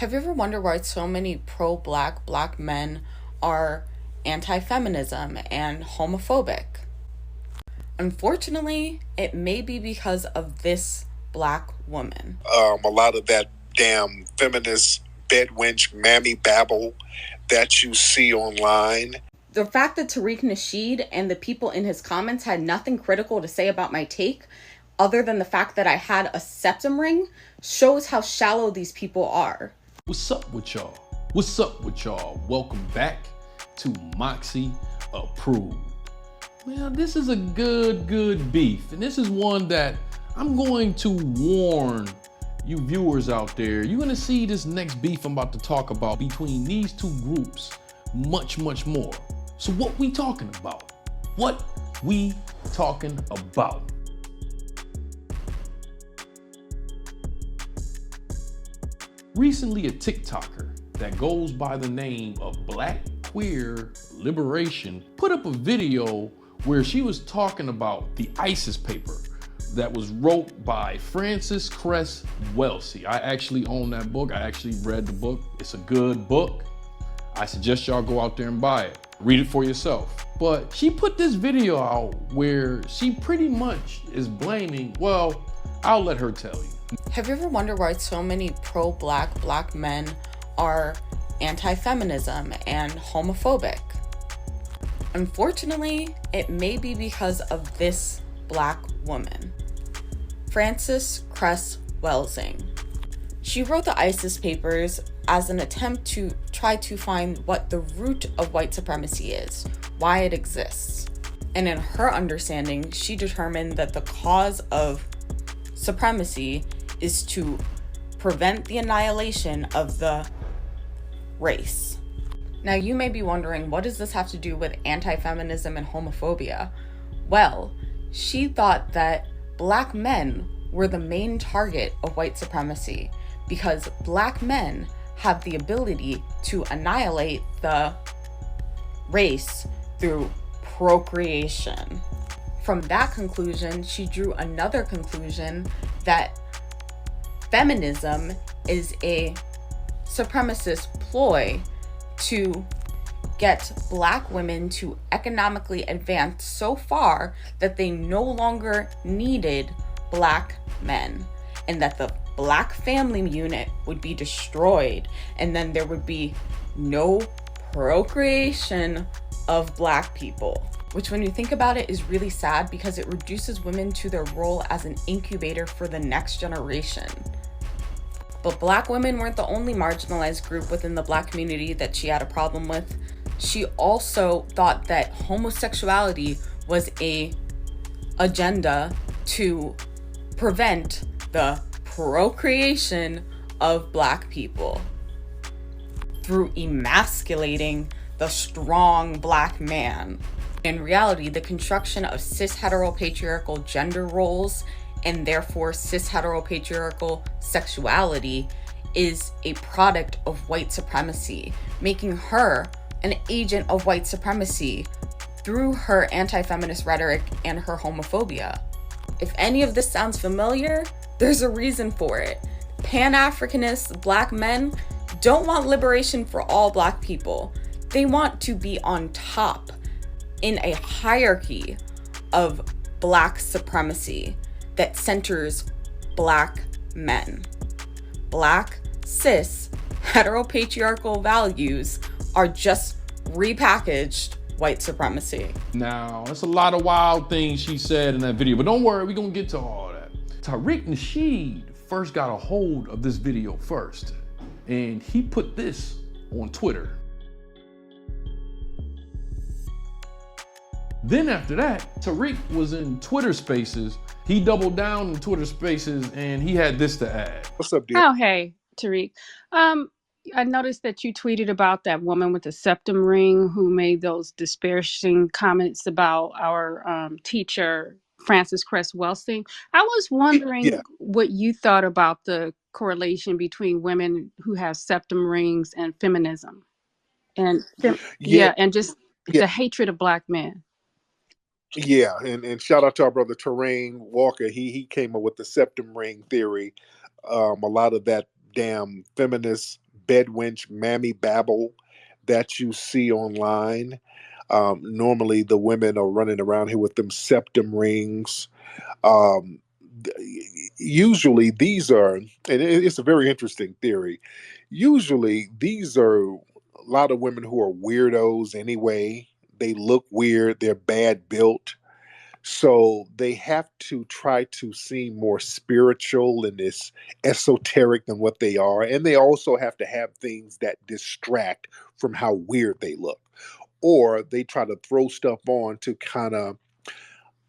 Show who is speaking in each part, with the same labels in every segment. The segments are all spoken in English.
Speaker 1: Have you ever wondered why so many pro-black black men are anti-feminism and homophobic? Unfortunately, it may be because of this black woman.
Speaker 2: A lot of that damn feminist bedwench mammy babble that you see online.
Speaker 1: The fact that Tariq Nasheed and the people in his comments had nothing critical to say about my take, other than the fact that I had a septum ring, shows how shallow these people are.
Speaker 3: What's up with y'all? What's up with y'all? Welcome back to Moxy Approved. Well, this is a good beef. And this is one that I'm going to warn you viewers out there. You're gonna see this next beef I'm about to talk about between these two groups much more. So what we talking about? What we talking about? Recently, a Tik Toker that goes by the name of Black Queer Liberation put up a video where she was talking about the ISIS paper that was wrote by Frances Cress Welsing. I actually own that book. I actually read the book. It's a good book. I suggest y'all go out there and buy it. Read it for yourself. But she put this video out where she pretty much is blaming, well, I'll let her tell you.
Speaker 1: Have you ever wondered why so many pro-black black men are anti-feminism and homophobic? Unfortunately, it may be because of this black woman, Frances Cress Welsing. She wrote the ISIS papers as an attempt to try to find what the root of white supremacy is, why it exists. And in her understanding, she determined that the cause of supremacy is to prevent the annihilation of the race. Now, you may be wondering, what does this have to do with anti-feminism and homophobia? Well, she thought that black men were the main target of white supremacy because black men have the ability to annihilate the race through procreation. From that conclusion, she drew another conclusion that feminism is a supremacist ploy to get black women to economically advance so far that they no longer needed black men, and that the black family unit would be destroyed, and then there would be no procreation of black people. Which, when you think about it, is really sad because it reduces women to their role as an incubator for the next generation. But black women weren't the only marginalized group within the black community that she had a problem with. She also thought that homosexuality was an agenda to prevent the procreation of black people through emasculating the strong black man. In reality, the construction of cis heteropatriarchal gender roles and therefore cis heteropatriarchal sexuality is a product of white supremacy, making her an agent of white supremacy through her anti-feminist rhetoric and her homophobia. If any of this sounds familiar, there's a reason for it. Pan-Africanist black men don't want liberation for all black people. They want to be on top in a hierarchy of black supremacy that centers black men. Black, cis, heteropatriarchal values are just repackaged white supremacy.
Speaker 3: Now, that's a lot of wild things she said in that video, but don't worry, we're gonna get to all that. Tariq Nasheed first got a hold of this video first, and he put this on Twitter. Then after that, Tariq was in Twitter Spaces. He doubled down in Twitter Spaces and he had this to add.
Speaker 2: What's up, dude?
Speaker 4: Oh, hey, Tariq. I noticed that you tweeted about that woman with the septum ring who made those disparaging comments about our teacher, Frances Cress Welsing. I was wondering what you thought about the correlation between women who have septum rings and feminism, and and just the hatred of black men.
Speaker 2: Yeah, and shout out to our brother Tariq Walker. He came up with the septum ring theory. A lot of that damn feminist bedwench mammy babble that you see online. Normally, the women are running around here with them septum rings. Um, Usually, these are, and it's a very interesting theory. Usually, these are a lot of women who are weirdos anyway. They look weird, they're bad built. So they have to try to seem more spiritual and this esoteric than what they are. And they also have to have things that distract from how weird they look. Or they try to throw stuff on to kind of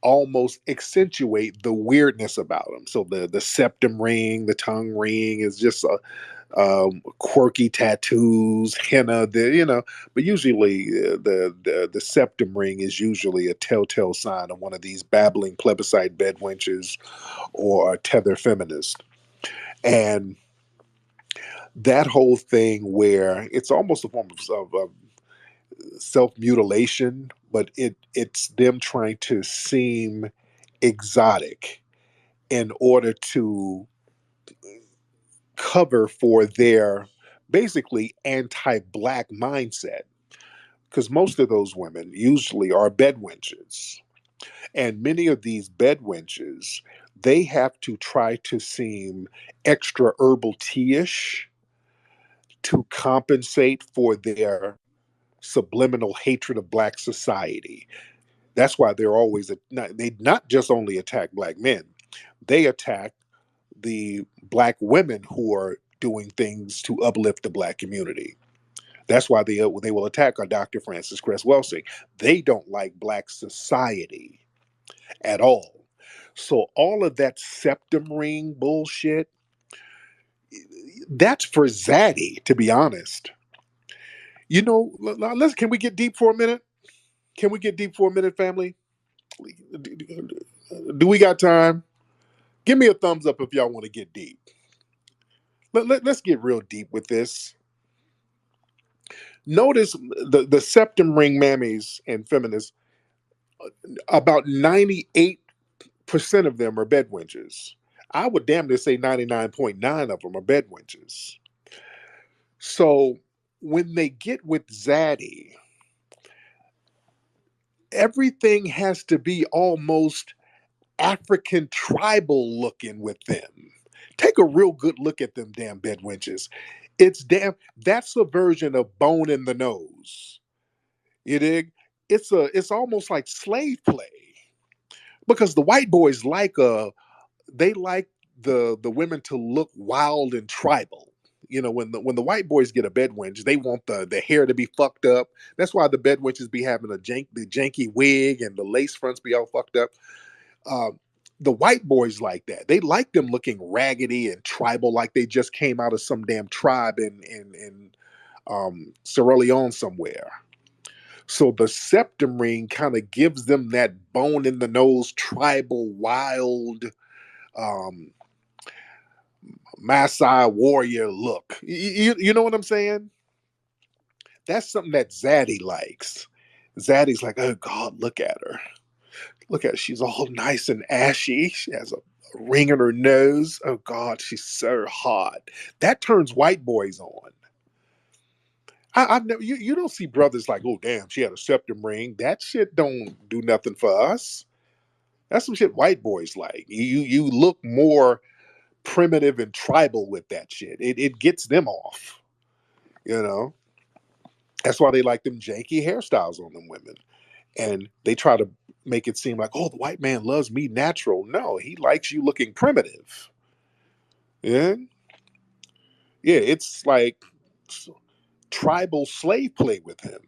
Speaker 2: almost accentuate the weirdness about them. So the septum ring, the tongue ring is just a quirky tattoos, henna, but usually the septum ring is usually a telltale sign of one of these babbling plebiscite bedwenches or a tether feminist. And that whole thing where it's almost a form of self mutilation, but it's them trying to seem exotic in order to cover for their basically anti-black mindset, because most of those women usually are bedwenches, and many of these bedwenches, they have to try to seem extra herbal tea-ish to compensate for their subliminal hatred of black society. That's why they're always they not just only attack black men, they attack the black women who are doing things to uplift the black community. That's why they will attack our Dr. Frances Cress Welsing. They don't like black society at all. So all of that septum ring bullshit, that's for Zaddy, to be honest. Let's can we get deep for a minute? Can we get deep for a minute, family? Do we got time? Give me a thumbs up if y'all want to get deep. Let's get real deep with this. Notice the septum ring mammies and feminists, about 98% of them are bedwenches. I would damn near say 99.9 of them are bedwenches. So when they get with Zaddy, everything has to be almost African tribal looking with them. Take a real good look at them damn bedwenches. That's a version of bone in the nose. You dig? It's almost like slave play, because the white boys they like the women to look wild and tribal. When the white boys get a bedwench, they want the hair to be fucked up. That's why the bedwenches be having the janky wig and the lace fronts be all fucked up. Uh, the white boys like that. They like them looking raggedy and tribal, like they just came out of some damn tribe in Sierra Leone somewhere. So the septum ring kind of gives them that bone in the nose, tribal, wild, um, Maasai warrior look. You know what I'm saying? That's something that Zaddy likes. Zaddy's like, oh God, look at her. Look at her. She's all nice and ashy. She has a ring in her nose. Oh God, she's so hot. That turns white boys on. I've never you don't see brothers like, oh damn, she had a septum ring. That shit don't do nothing for us. That's some shit white boys like. You look more primitive and tribal with that shit. It gets them off. You know. That's why they like them janky hairstyles on them women. And they try to make it seem like, oh, the white man loves me natural. No, he likes you looking primitive. Yeah. Yeah, it's like tribal slave play with him.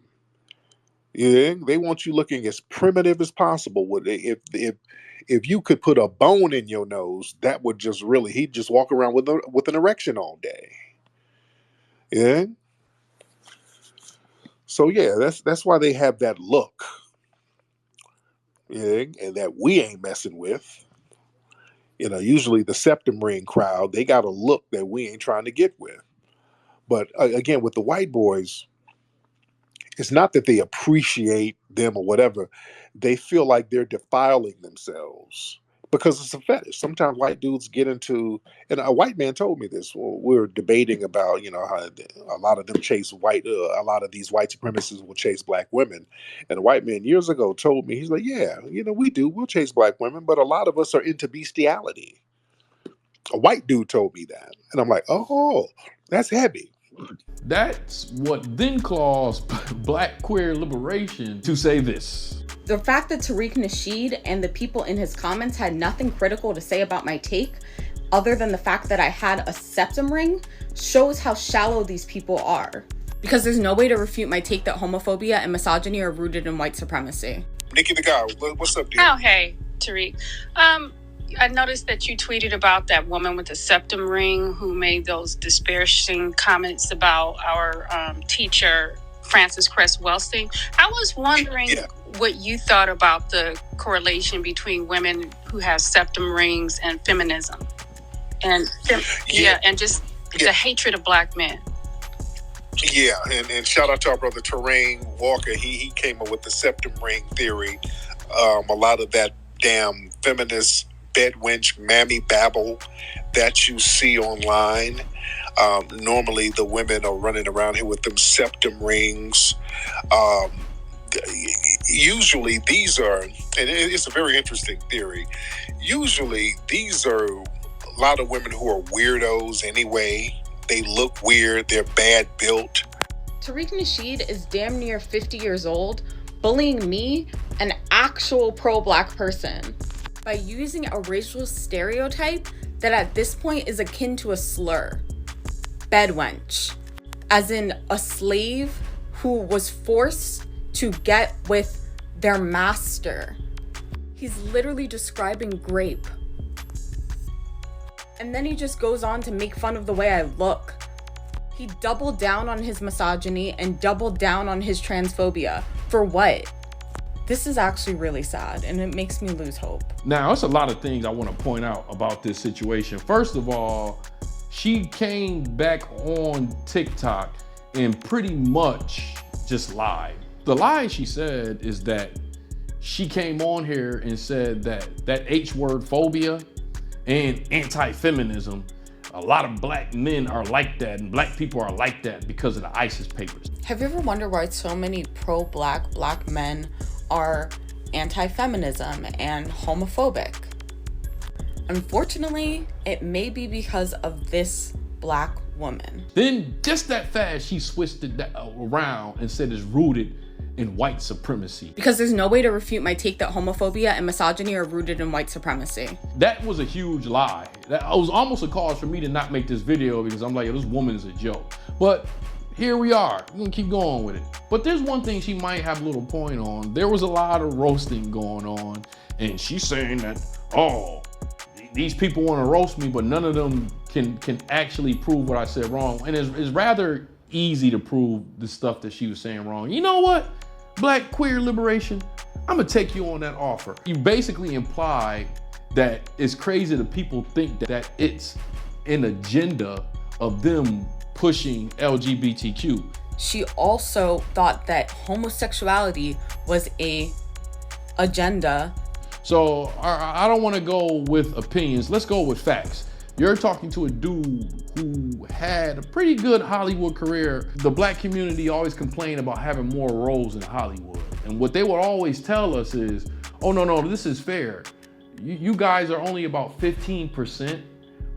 Speaker 2: Yeah, they want you looking as primitive as possible. If you could put a bone in your nose, that would just really he'd just walk around with an erection all day. Yeah. So yeah, that's why they have that look. Yeah, and that we ain't messing with. Usually the septum ring crowd, they got a look that we ain't trying to get with. But again, with the white boys, it's not that they appreciate them or whatever. They feel like they're defiling themselves because it's a fetish. Sometimes white dudes get into, and a white man told me this. Well, we were debating about, how a lot of them chase a lot of these white supremacists will chase black women. And a white man years ago told me, he's like, yeah, we do. We'll chase black women, but a lot of us are into bestiality. A white dude told me that. And I'm like, oh, that's heavy.
Speaker 3: That's what then caused Black queer liberation to say this.
Speaker 1: The fact that Tariq Nasheed and the people in his comments had nothing critical to say about my take, other than the fact that I had a septum ring, shows how shallow these people are. Because there's no way to refute my take that homophobia and misogyny are rooted in white supremacy.
Speaker 2: Nikki the guy, what's up, dude?
Speaker 4: Oh, hey, Tariq. I noticed that you tweeted about that woman with the septum ring who made those disparaging comments about our teacher, Frances Cress Welsing. I was wondering what you thought about the correlation between women who have septum rings and feminism, and just the hatred of black men.
Speaker 2: Yeah, and shout out to our brother Tariq Walker. He came up with the septum ring theory. A lot of that damn feminist bedwench mammy babble that you see online. Normally the women are running around here with them septum rings. Usually these are, and it's a very interesting theory, usually these are a lot of women who are weirdos anyway. They look weird, they're bad built.
Speaker 1: Tariq Nasheed is damn near 50 years old, bullying me, an actual pro-black person, by using a racial stereotype that at this point is akin to a slur. Bedwench. As in a slave who was forced to get with their master. He's literally describing grape. And then he just goes on to make fun of the way I look. He doubled down on his misogyny and doubled down on his transphobia. For what? This is actually really sad, and it makes me lose hope.
Speaker 3: Now, it's a lot of things I want to point out about this situation. First of all, she came back on TikTok and pretty much just lied. The lie she said is that she came on here and said that H word phobia and anti-feminism, a lot of black men are like that and black people are like that because of the ISIS papers.
Speaker 1: Have you ever wondered why so many pro-black men are anti-feminism and homophobic? Unfortunately, it may be because of this black woman.
Speaker 3: Then just that fast, she switched it around and said it's rooted in white supremacy.
Speaker 1: Because there's no way to refute my take that homophobia and misogyny are rooted in white supremacy.
Speaker 3: That was a huge lie. That was almost a cause for me to not make this video because I'm like, this woman is a joke. But here we are. We're gonna keep going with it. But there's one thing she might have a little point on. There was a lot of roasting going on, and she's saying that, oh, these people want to roast me, but none of them can actually prove what I said wrong. And it's rather easy to prove the stuff that she was saying wrong. You know what? Black queer liberation, I'm gonna take you on that offer. You basically imply that it's crazy that people think that it's an agenda of them pushing LGBTQ.
Speaker 1: She also thought that homosexuality was a agenda.
Speaker 3: So I don't want to go with opinions. Let's go with facts. You're talking to a dude who had a pretty good Hollywood career. The black community always complained about having more roles in Hollywood. And what they would always tell us is, oh, no, this is fair. You guys are only about 15%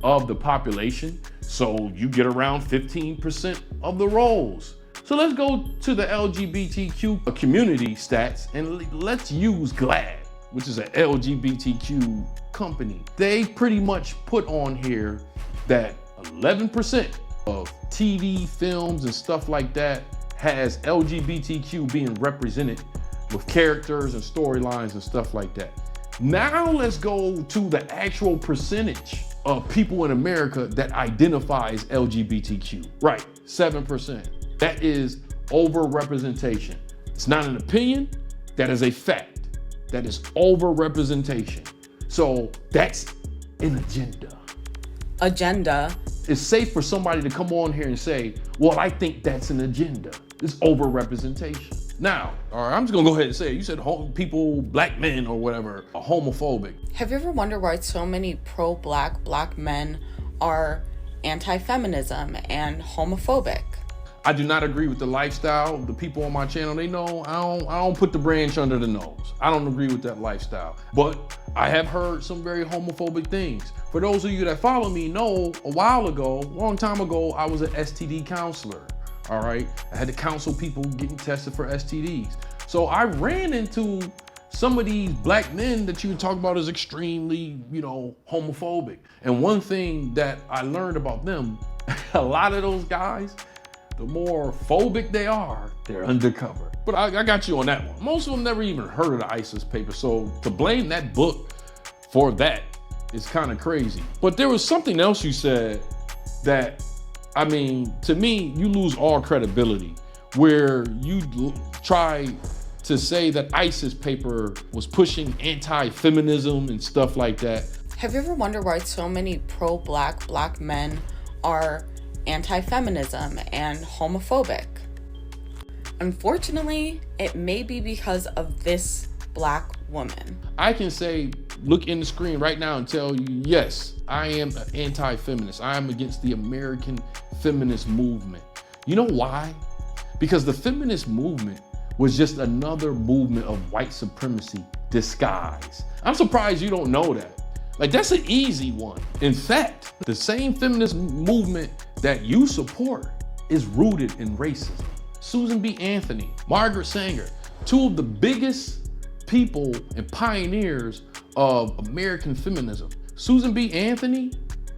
Speaker 3: of the population. So you get around 15% of the roles. So let's go to the LGBTQ community stats and let's use GLAAD, which is an LGBTQ company. They pretty much put on here that 11% of TV, films, and stuff like that has LGBTQ being represented with characters and storylines and stuff like that. Now let's go to the actual percentage of people in America that identify as LGBTQ. Right, 7%. That is overrepresentation. It's not an opinion, that is a fact. That is overrepresentation. So that's an agenda.
Speaker 1: Agenda.
Speaker 3: It's safe for somebody to come on here and say, well, I think that's an agenda. It's overrepresentation. Now, all right, I'm just gonna go ahead and say it. You said people, black men or whatever, are homophobic.
Speaker 1: Have you ever wondered why so many pro-black men are anti-feminism and homophobic?
Speaker 3: I do not agree with the lifestyle. The people on my channel, they know I don't put the branch under the nose. I don't agree with that lifestyle. But I have heard some very homophobic things. For those of you that follow me know, a while ago, a long time ago, I was an STD counselor. All right, I had to counsel people getting tested for STDs. So I ran into some of these black men that you would talk about as extremely, homophobic. And one thing that I learned about them, a lot of those guys, the more phobic they are, they're undercover. But I got you on that one. Most of them never even heard of the ISIS paper. So to blame that book for that is kind of crazy. But there was something else you said that, to me, you lose all credibility, where you try to say that ISIS paper was pushing anti-feminism and stuff like that.
Speaker 1: Have you ever wondered why so many pro-black men are anti-feminism and homophobic? Unfortunately, it may be because of this black woman.
Speaker 3: I can say, look in the screen right now and tell you, yes, I am an anti-feminist. I am against the American feminist movement. You know why? Because the feminist movement was just another movement of white supremacy disguised. I'm surprised you don't know that. Like, that's an easy one. In fact, the same feminist movement that you support is rooted in racism. Susan B. Anthony, Margaret Sanger, two of the biggest people and pioneers of American feminism. Susan B. Anthony,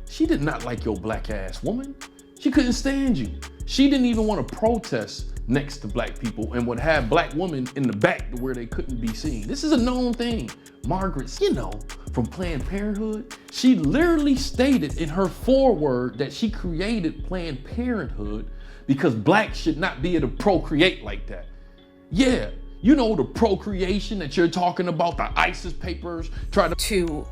Speaker 3: she did not like your black ass woman. She couldn't stand you. She didn't even want to protest next to black people and would have black women in the back where they couldn't be seen. This is a known thing. Margaret, from Planned Parenthood, she literally stated in her foreword that she created Planned Parenthood because blacks should not be able to procreate like that. Yeah, the procreation that you're talking about, the ISIS papers try
Speaker 1: to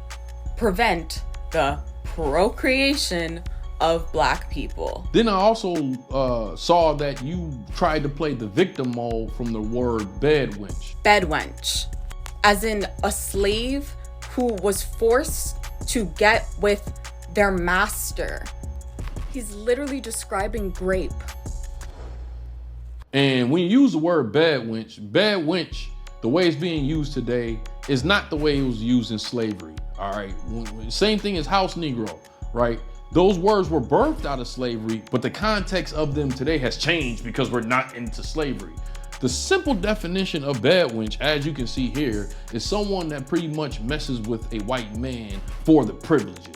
Speaker 1: prevent the procreation of black people.
Speaker 3: Then I also saw that you tried to play the victim mode from the word bedwench.
Speaker 1: Bedwench, as in a slave who was forced to get with their master. He's literally describing rape.
Speaker 3: And when you use the word bedwench, the way it's being used today is not the way it was used in slavery, all right? Same thing as house Negro, right? Those words were birthed out of slavery, but the context of them today has changed because we're not into slavery. The simple definition of bedwench, as you can see here, is someone that pretty much messes with a white man for the privileges.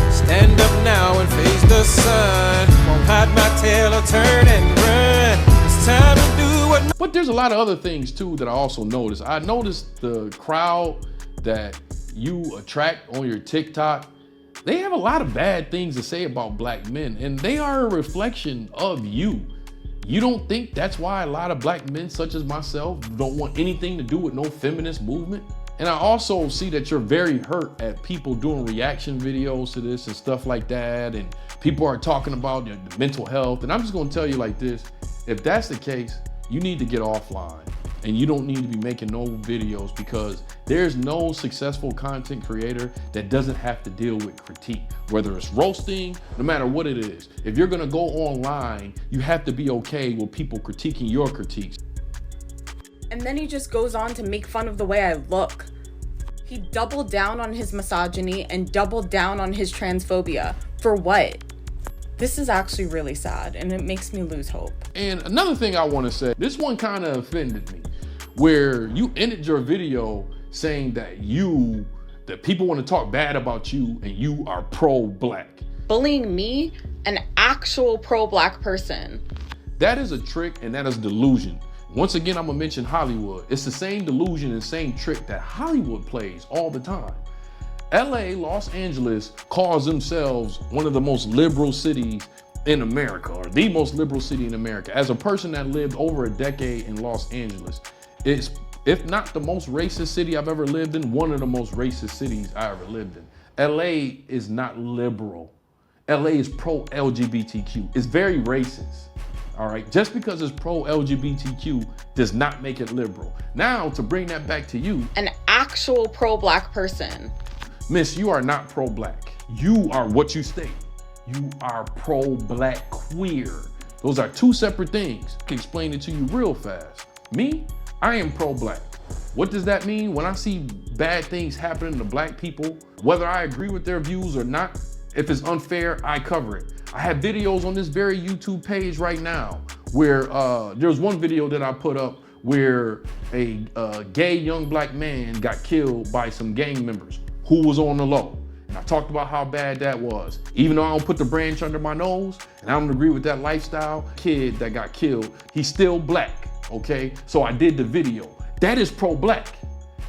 Speaker 5: Stand up now and face the sun. Won't hide my tail or turn and run. It's time to do what...
Speaker 3: But there's a lot of other things too that I also noticed. I noticed the crowd that you attract on your TikTok, they have a lot of bad things to say about black men, and they are a reflection of you. You don't think that's why a lot of black men such as myself don't want anything to do with no feminist movement? And I also see that you're very hurt at people doing reaction videos to this and stuff like that, and people are talking about the mental health. And I'm just gonna tell you like this, if that's the case, you need to get offline. And you don't need to be making no videos, because there's no successful content creator that doesn't have to deal with critique, whether it's roasting, no matter what it is. If you're gonna go online, you have to be okay with people critiquing your critiques.
Speaker 1: And then he just goes on to make fun of the way I look. He doubled down on his misogyny and doubled down on his transphobia. For what? This is actually really sad, and it makes me lose hope.
Speaker 3: And another thing I want to say, this one kind of offended me, where you ended your video saying that people want to talk bad about you and you are pro-black.
Speaker 1: Bullying me, an actual pro-black person.
Speaker 3: That is a trick, and that is delusion. Once again, I'm gonna mention Hollywood. It's the same delusion and same trick that Hollywood plays all the time. LA, Los Angeles, calls themselves one of the most liberal cities in America, or the most liberal city in America. As a person that lived over a decade in Los Angeles, it's, if not the most racist city I've ever lived in, one of the most racist cities I ever lived in. LA is not liberal. LA is pro-LGBTQ. It's very racist, all right? Just because it's pro-LGBTQ does not make it liberal. Now, to bring that back to you,
Speaker 1: an actual pro-black person.
Speaker 3: Miss, you are not pro-black. You are what you state. You are pro-black queer. Those are two separate things. I can explain it to you real fast. Me, I am pro-black. What does that mean? When I see bad things happening to black people, whether I agree with their views or not, if it's unfair, I cover it. I have videos on this very YouTube page right now where there's one video that I put up where a gay young black man got killed by some gang members who was on the low. And I talked about how bad that was. Even though I don't put the branch under my nose and I don't agree with that lifestyle, kid that got killed, he's still black, okay? So I did the video. That is pro-black.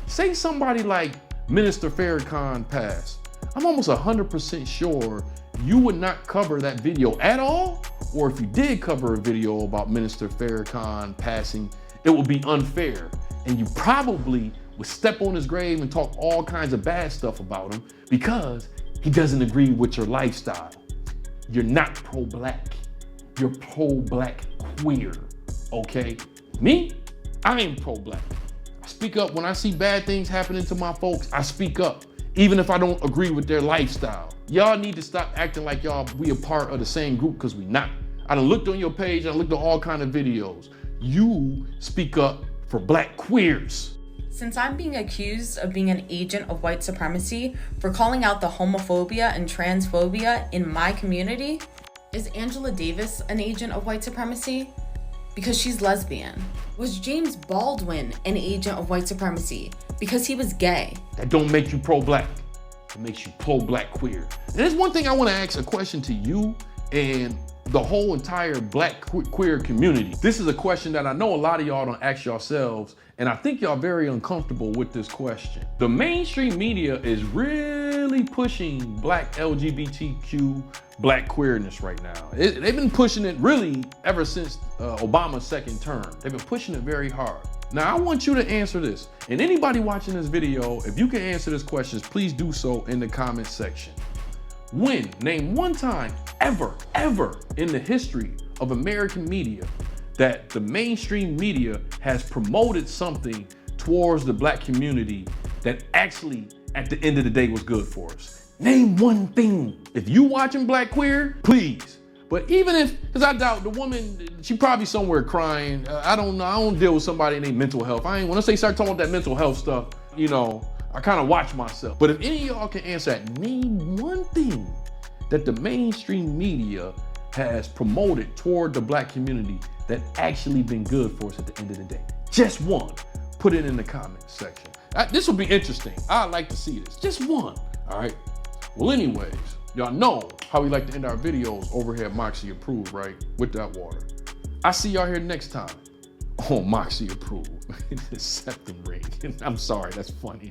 Speaker 3: Say somebody like Minister Farrakhan passed. I'm almost 100% sure you would not cover that video at all, or if you did cover a video about Minister Farrakhan passing, it would be unfair. And you probably would step on his grave and talk all kinds of bad stuff about him because he doesn't agree with your lifestyle. You're not pro-black. You're pro-black queer, okay? Me, I am pro-black. I speak up when I see bad things happening to my folks. I speak up, even if I don't agree with their lifestyle. Y'all need to stop acting like we a part of the same group, because we not. I done looked on your page, I looked at all kind of videos. You speak up for black queers.
Speaker 1: Since I'm being accused of being an agent of white supremacy for calling out the homophobia and transphobia in my community, is Angela Davis an agent of white supremacy? Because she's lesbian. Was James Baldwin an agent of white supremacy? Because he was gay.
Speaker 3: That don't make you pro-black. It makes you pro-black queer. And there's one thing I want to ask a question to you and the whole entire black queer community. This is a question that I know a lot of y'all don't ask yourselves, and I think y'all very uncomfortable with this question. The mainstream media is really pushing black LGBTQ, black queerness right now. They've been pushing it really ever since Obama's second term. They've been pushing it very hard. Now I want you to answer this, and anybody watching this video, if you can answer this question, please do so in the comment section. Name one time ever in the history of American media that the mainstream media has promoted something towards the black community that actually at the end of the day was good for us. Name one thing. If you watching Black Queer, please. But even if, because I doubt the woman, she probably somewhere crying. I don't know, I don't deal with somebody in their mental health. When I say start talking about that mental health stuff, you know, I kind of watch myself. But if any of y'all can answer that, name one thing that the mainstream media has promoted toward the black community that actually been good for us at the end of the day. Just one. Put it in the comment section. This will be interesting. I'd like to see this. Just one. All right. Well, anyways, y'all know how we like to end our videos over here at Moxy Approved, right? With that water. I see y'all here next time on Moxy Approved. Septum ring. I'm sorry, that's funny.